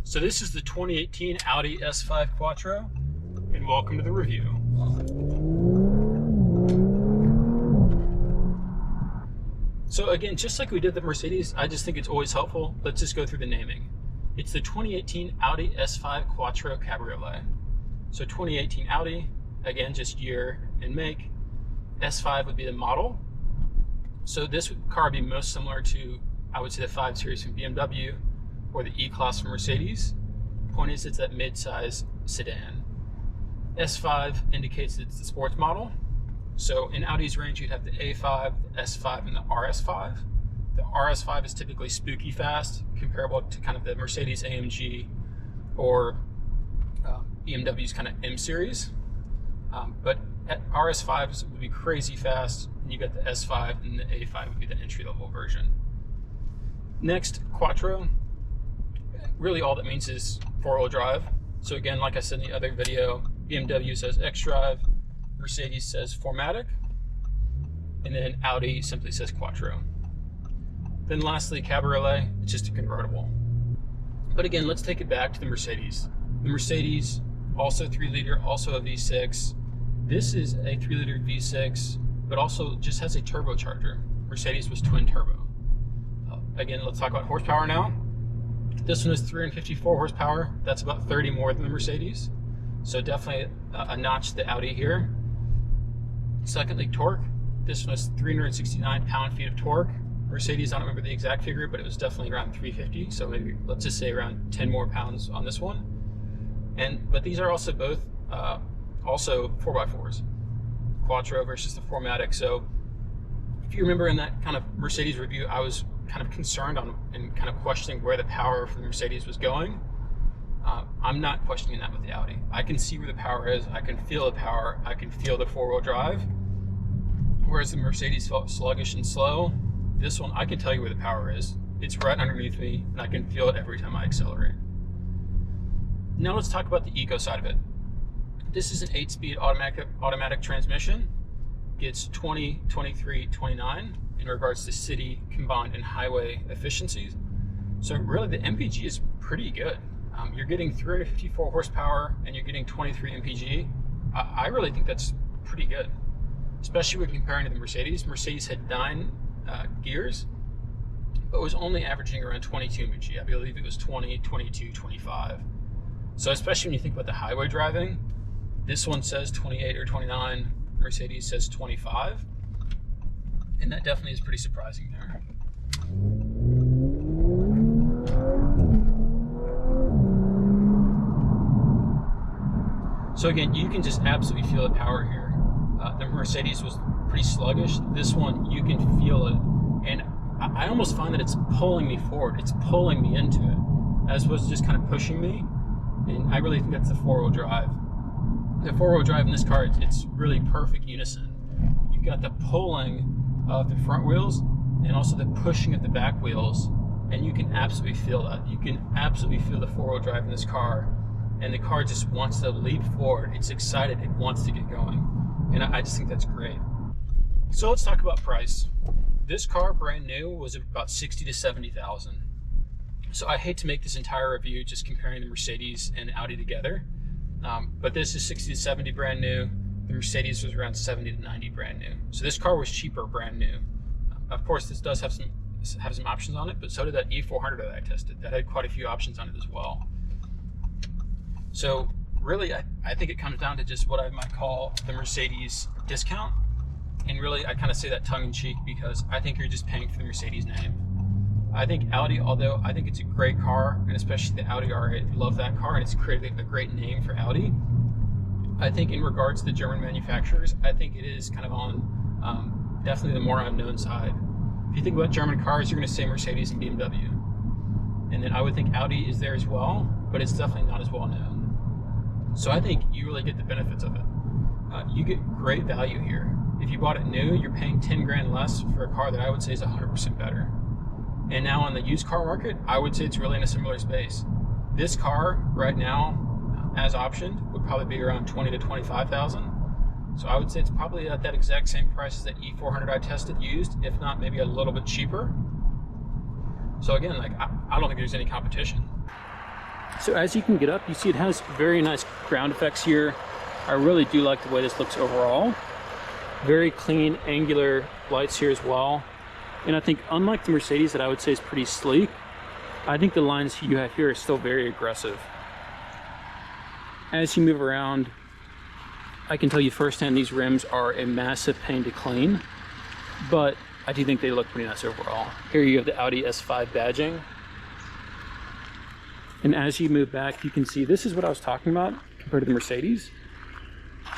So this is the 2018 Audi S5 Quattro, and welcome to the review. So again, just like we did the Mercedes, I just think it's always helpful. Let's just go through the naming. It's the 2018 Audi S5 Quattro Cabriolet. So 2018 Audi, again, just year and make. S5 would be the model. So this car would be most similar to, I would say, the 5 Series from BMW or the E-Class from Mercedes. Point is, it's that mid-size sedan. S5 indicates it's the sports model. So in Audi's range, you'd have the A5, the S5, and the RS5. The RS5 is typically spooky fast, comparable to kind of the Mercedes AMG or BMW's kind of M series. But RS5s would be crazy fast, and you got the S5, and the A5 would be the entry-level version. Next, Quattro. Really all that means is four-wheel drive. So again, like I said in the other video, BMW says xDrive, Mercedes says 4MATIC, and then Audi simply says Quattro. Then lastly, Cabriolet, it's just a convertible. But again, let's take it back to the Mercedes. The Mercedes, also 3-liter, also a V6. This is a 3-liter V6, but also just has a turbocharger. Mercedes was twin turbo. Again, let's talk about horsepower now. This one is 354 horsepower. That's about 30 more than the Mercedes. So definitely a notch to the Audi here. Secondly, torque. This one is 369 pound-feet of torque. Mercedes, I don't remember the exact figure, but it was definitely around 350. So maybe let's just say around 10 more pounds on this one. But these are also both also 4x4s. Quattro versus the 4MATIC. So if you remember in that kind of Mercedes review, I was kind of concerned on and kind of questioning where the power from the Mercedes was going. I'm not questioning that with the Audi. I can see where the power is. I can feel the power. I can feel the four-wheel drive. Whereas the Mercedes felt sluggish and slow, this one, I can tell you where the power is. It's right underneath me, and I can feel it every time I accelerate. Now let's talk about the eco side of it. This is an 8-speed automatic transmission. Gets 20, 23, 29 in regards to city, combined, and highway efficiencies. So really the MPG is pretty good. You're getting 354 horsepower and you're getting 23 MPG. I really think that's pretty good, especially when comparing to the Mercedes. Mercedes had 9 gears, but was only averaging around 22 MPG. I believe it was 20, 22, 25. So especially when you think about the highway driving, this one says 28 or 29, Mercedes says 25. And that definitely is pretty surprising there. So again, you can just absolutely feel the power here. The Mercedes was pretty sluggish. This one, you can feel it. And I almost find that it's pulling me forward. It's pulling me into it, as opposed to just kind of pushing me. And I really think that's the four-wheel drive. The four-wheel drive in this car, it's really perfect unison. You've got the pulling of the front wheels and also the pushing of the back wheels, and you can absolutely feel that. You can absolutely feel the four-wheel drive in this car, and the car just wants to leap forward. It's excited. It wants to get going, and I just think that's great. So let's talk about price. This car, brand new, was about 60 to 70,000. So I hate to make this entire review just comparing the Mercedes and Audi together, but this is 60 to 70 brand new. The Mercedes was around 70 to 90 brand new. So this car was cheaper brand new. Of course, this does have some options on it, but so did that E400 that I tested. That had quite a few options on it as well. So really, I think it comes down to just what I might call the Mercedes discount. And really, I kind of say that tongue-in-cheek because I think you're just paying for the Mercedes name. I think Audi, although I think it's a great car, and especially the Audi R8, love that car, and it's created a great name for Audi. I think in regards to the German manufacturers, I think it is kind of on definitely the more unknown side. If you think about German cars, you're going to say Mercedes and BMW. And then I would think Audi is there as well, but it's definitely not as well known. So I think you really get the benefits of it. You get great value here. If you bought it new, you're paying 10 grand less for a car that I would say is 100% better. And now on the used car market, I would say it's really in a similar space. This car right now, as optioned, would probably be around 20 to 25,000. So I would say it's probably at that exact same price as that E400 I tested used, if not maybe a little bit cheaper. So again, like I don't think there's any competition. So as you can get up, you see it has very nice ground effects here. I really do like the way this looks overall. Very clean, angular lights here as well. And I think unlike the Mercedes that I would say is pretty sleek, I think the lines you have here are still very aggressive. As you move around, I can tell you firsthand these rims are a massive pain to clean, but I do think they look pretty nice overall. Here you have the Audi S5 badging. And as you move back, you can see this is what I was talking about compared to the Mercedes.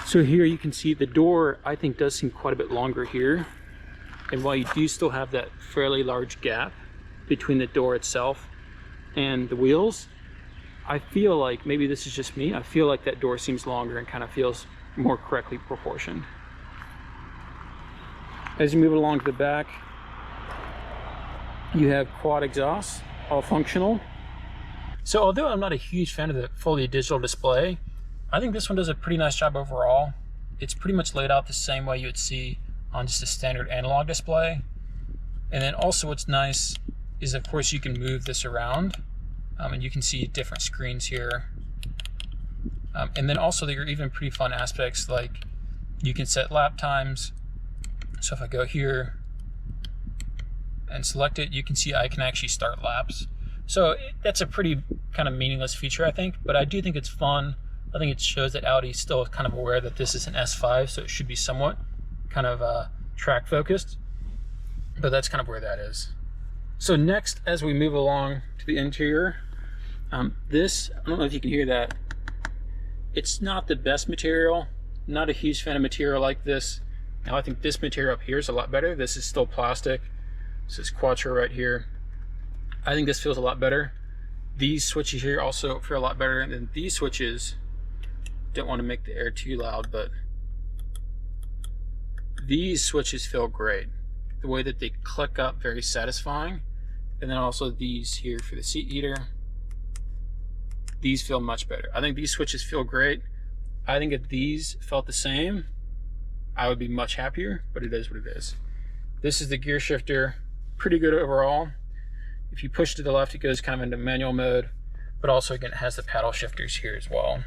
So here you can see the door, I think, does seem quite a bit longer here. And while you do still have that fairly large gap between the door itself and the wheels, I feel like, maybe this is just me, I feel like that door seems longer and kind of feels more correctly proportioned. As you move along to the back, you have quad exhaust, all functional. So although I'm not a huge fan of the fully digital display, I think this one does a pretty nice job overall. It's pretty much laid out the same way you would see on just a standard analog display. And then also what's nice is, of course, you can move this around and you can see different screens here. And then also there are even pretty fun aspects, like you can set lap times. So if I go here and select it, you can see I can actually start laps. So that's a pretty kind of meaningless feature, I think, but I do think it's fun. I think it shows that Audi is still kind of aware that this is an S5, so it should be somewhat kind of track focused, but that's kind of where that is. So next, as we move along to the interior, this, I don't know if you can hear that, it's not the best material. Not a huge fan of material like this. Now I think this material up here is a lot better. This is still plastic. This is Quattro right here. I think this feels a lot better. These switches here also feel a lot better, and then these switches, don't want to make the air too loud, but these switches feel great. The way that they click up, very satisfying. And then also these here for the seat heater. These feel much better. I think these switches feel great. I think if these felt the same, I would be much happier, but it is what it is. This is the gear shifter, pretty good overall. If you push to the left, it goes kind of into manual mode, but also again, it has the paddle shifters here as well.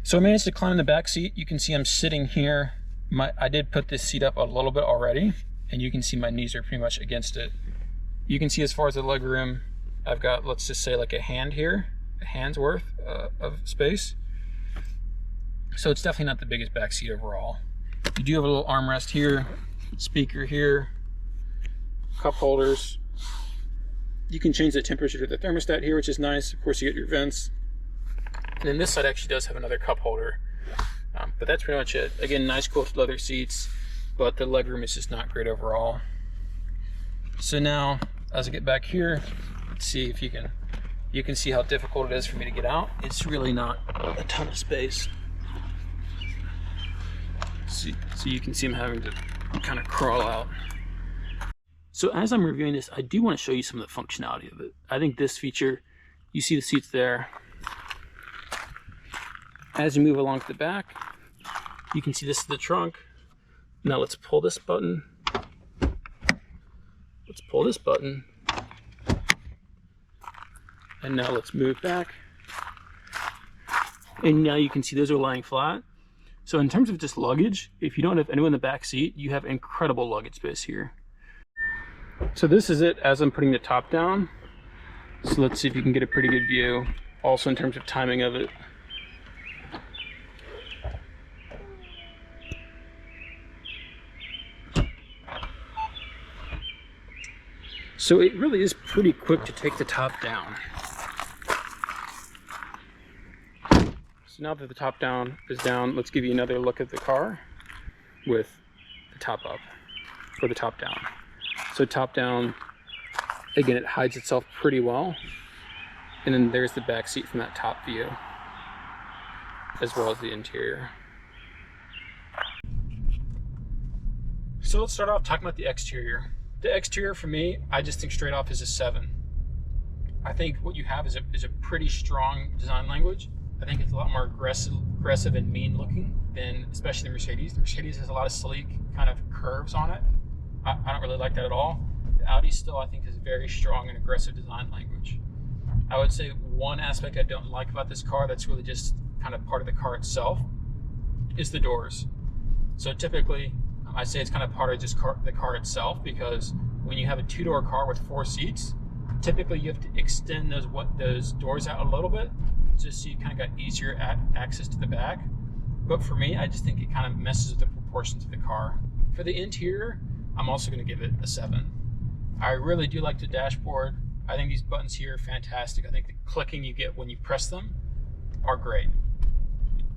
So I managed to climb in the back seat. You can see I'm sitting here. I did put this seat up a little bit already, and you can see my knees are pretty much against it. You can see as far as the leg room, I've got, let's just say, like a hand here, a hand's worth of space. So it's definitely not the biggest back seat overall. You do have a little armrest here, speaker here, cup holders. You can change the temperature to the thermostat here, which is nice. Of course, you get your vents. And then this side actually does have another cup holder. But that's pretty much it. Again, nice quilted leather seats, but the legroom is just not great overall. So now, as I get back here, let's see if you can see how difficult it is for me to get out. It's really not a ton of space. So you can see I'm having to kind of crawl out. So as I'm reviewing this, I do want to show you some of the functionality of it. I think this feature, you see the seats there. As you move along to the back, you can see this is the trunk. Now let's pull this button. Let's pull this button. And now let's move back. And now you can see those are lying flat. So in terms of just luggage, if you don't have anyone in the back seat, you have incredible luggage space here. So this is it as I'm putting the top down. So let's see if you can get a pretty good view. Also in terms of timing of it. So it really is pretty quick to take the top down. So now that the top down is down, let's give you another look at the car with the top up, or the top down. So top down, again, it hides itself pretty well. And then there's the back seat from that top view, as well as the interior. So let's start off talking about the exterior. The exterior for me, I just think straight off is a 7. I think what you have is a pretty strong design language. I think it's a lot more aggressive and mean looking than especially the Mercedes. The Mercedes has a lot of sleek kind of curves on it. I don't really like that at all. The Audi still, I think, has very strong and aggressive design language. I would say one aspect I don't like about this car that's really just kind of part of the car itself is the doors. So typically, I say it's kind of part of just the car itself, because when you have a two-door car with 4 seats, typically you have to extend those doors out a little bit just so you kind of got easier access to the back. But for me, I just think it kind of messes with the proportions of the car. For the interior, I'm also going to give it a 7. I really do like the dashboard. I think these buttons here are fantastic. I think the clicking you get when you press them are great.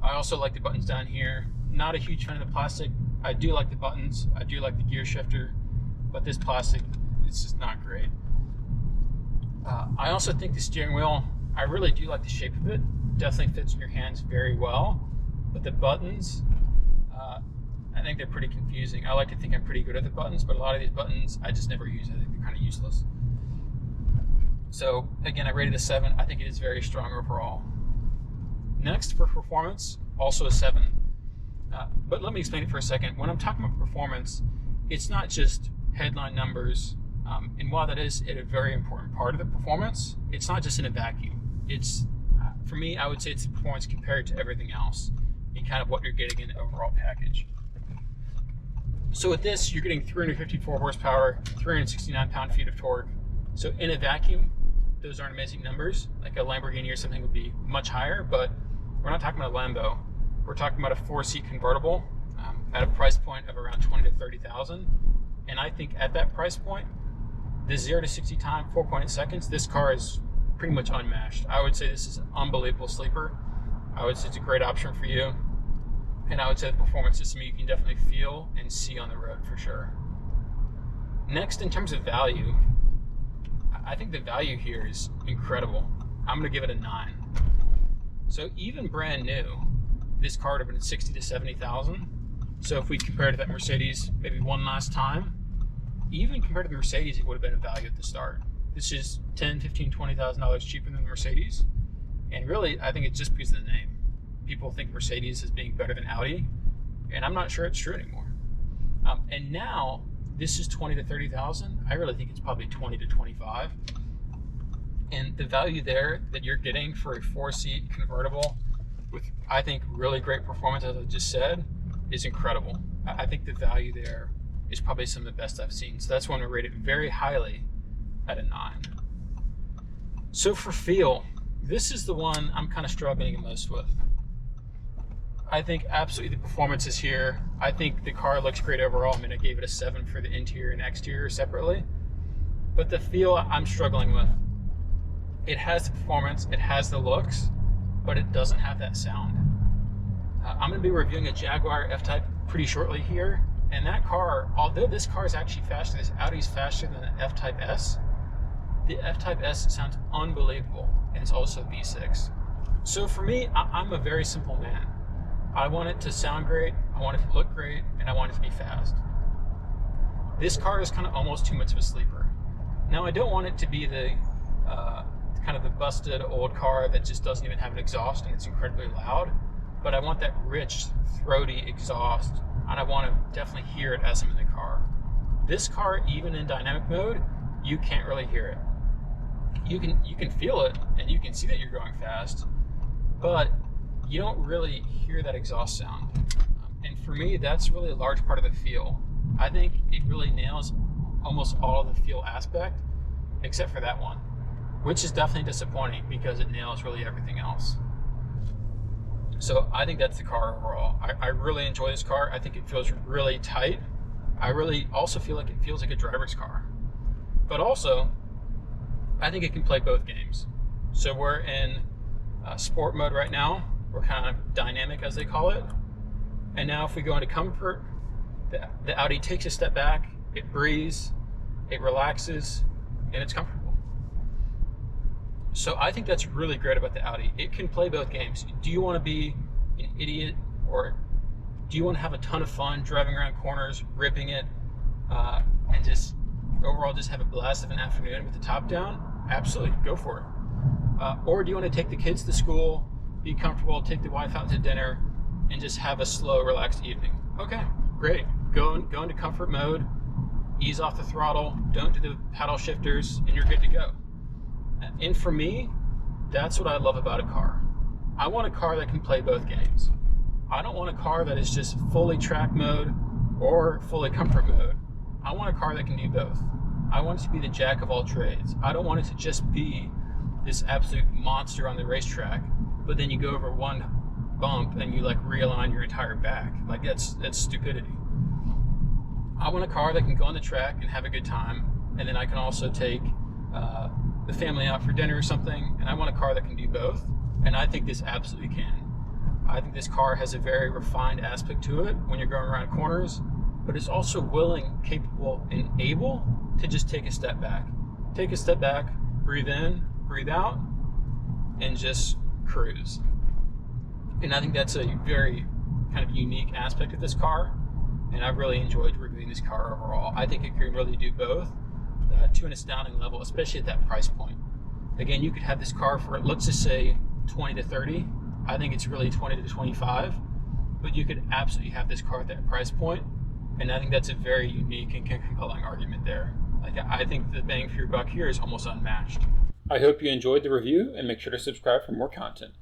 I also like the buttons down here. Not a huge fan of the plastic. I do like the buttons. I do like the gear shifter, but this plastic, it's just not great. I also think the steering wheel, I really do like the shape of it. Definitely fits in your hands very well. But the buttons, I think they're pretty confusing. I like to think I'm pretty good at the buttons, but a lot of these buttons I just never use. I think they're kind of useless. So again, I rated a 7. I think it is very strong overall. Next, for performance, also a 7. But let me explain it for a second. When I'm talking about performance, it's not just headline numbers. And while that is a very important part of the performance, it's not just in a vacuum. It's, for me, I would say it's the performance compared to everything else and kind of what you're getting in the overall package. So with this, you're getting 354 horsepower, 369 pound-feet of torque. So in a vacuum, those aren't amazing numbers. Like a Lamborghini or something would be much higher, but we're not talking about a Lambo. We're talking about a 4-seat convertible at a price point of around 20 to 30,000. And I think at that price point, the 0 to 60 time, 4.8 seconds, this car is pretty much unmatched. I would say this is an unbelievable sleeper. I would say it's a great option for you. And I would say the performance is something you can definitely feel and see on the road for sure. Next, in terms of value, I think the value here is incredible. I'm gonna give it a 9. So even brand new, this car would have been 60 to 70,000. So if we compare to that Mercedes maybe one last time, even compared to the Mercedes, it would have been a value at the start. This is $10,000, $15,000, $20,000 cheaper than the Mercedes. And really, I think it's just because of the name. People think Mercedes is being better than Audi, and I'm not sure it's true anymore. And now, this is 20 to 30,000. I really think it's probably 20 to 25. And the value there that you're getting for a 4-seat convertible with, I think, really great performance, as I just said, is incredible. I think the value there is probably some of the best I've seen. So that's why I'm gonna rate it very highly at a 9. So for feel, this is the one I'm kind of struggling the most with. I think absolutely the performance is here. I think the car looks great overall. I mean, I gave it a 7 for the interior and exterior separately. But the feel I'm struggling with. It has the performance, it has the looks, but it doesn't have that sound. I'm gonna be reviewing a Jaguar F-Type pretty shortly here. And that car, although this car is actually faster, this Audi's faster than the F-Type S, the F-Type S sounds unbelievable, and it's also V6. So for me, I'm a very simple man. I want it to sound great, I want it to look great, and I want it to be fast. This car is kind of almost too much of a sleeper. Now, I don't want it to be the kind of the busted old car that just doesn't even have an exhaust and it's incredibly loud, but I want that rich, throaty exhaust, and I want to definitely hear it as I'm in the car. This car, even in dynamic mode, you can't really hear it. You can feel it and you can see that you're going fast, but you don't really hear that exhaust sound. And for me, that's really a large part of the feel. I think it really nails almost all of the feel aspect, except for that one, which is definitely disappointing because it nails really everything else. So I think that's the car overall. I really enjoy this car. I think it feels really tight. I really also feel like it feels like a driver's car. But also, I think it can play both games. So we're in sport mode right now. We're kind of dynamic, as they call it. And now if we go into comfort, the Audi takes a step back, it breathes, it relaxes, and it's comfortable. So I think that's really great about the Audi. It can play both games. Do you want to be an idiot, or do you want to have a ton of fun driving around corners, ripping it, and just overall just have a blast of an afternoon with the top down? Absolutely, go for it. Or do you want to take the kids to school, be comfortable, take the wife out to dinner, and just have a slow, relaxed evening? Okay, great. Go into comfort mode, ease off the throttle, don't do the paddle shifters, and you're good to go. And for me, That's what I love about a car. I want a car that can play both games. I don't want a car that is just fully track mode or fully comfort mode. I want a car that can do both. I want it to be the jack of all trades. I don't want it to just be this absolute monster on the racetrack, but then you go over one bump and you like realign your entire back. Like that's stupidity. I want a car that can go on the track and have a good time, and then I can also take the family out for dinner or something, and I want a car that can do both, and I think this absolutely can. I think this car has a very refined aspect to it when you're going around corners, but it's also willing, capable, and able to just take a step back. Take a step back, breathe in, breathe out, and just cruise. And I think that's a very kind of unique aspect of this car, and I've really enjoyed reviewing this car overall. I think it can really do both to an astounding level, especially at that price point. Again, you could have this car for, let's just say, 20 to 30. I think it's really 20 to 25, but you could absolutely have this car at that price point, and I think that's a very unique and compelling argument there. Like, I think the bang for your buck here is almost unmatched. I hope you enjoyed the review, and make sure to subscribe for more content.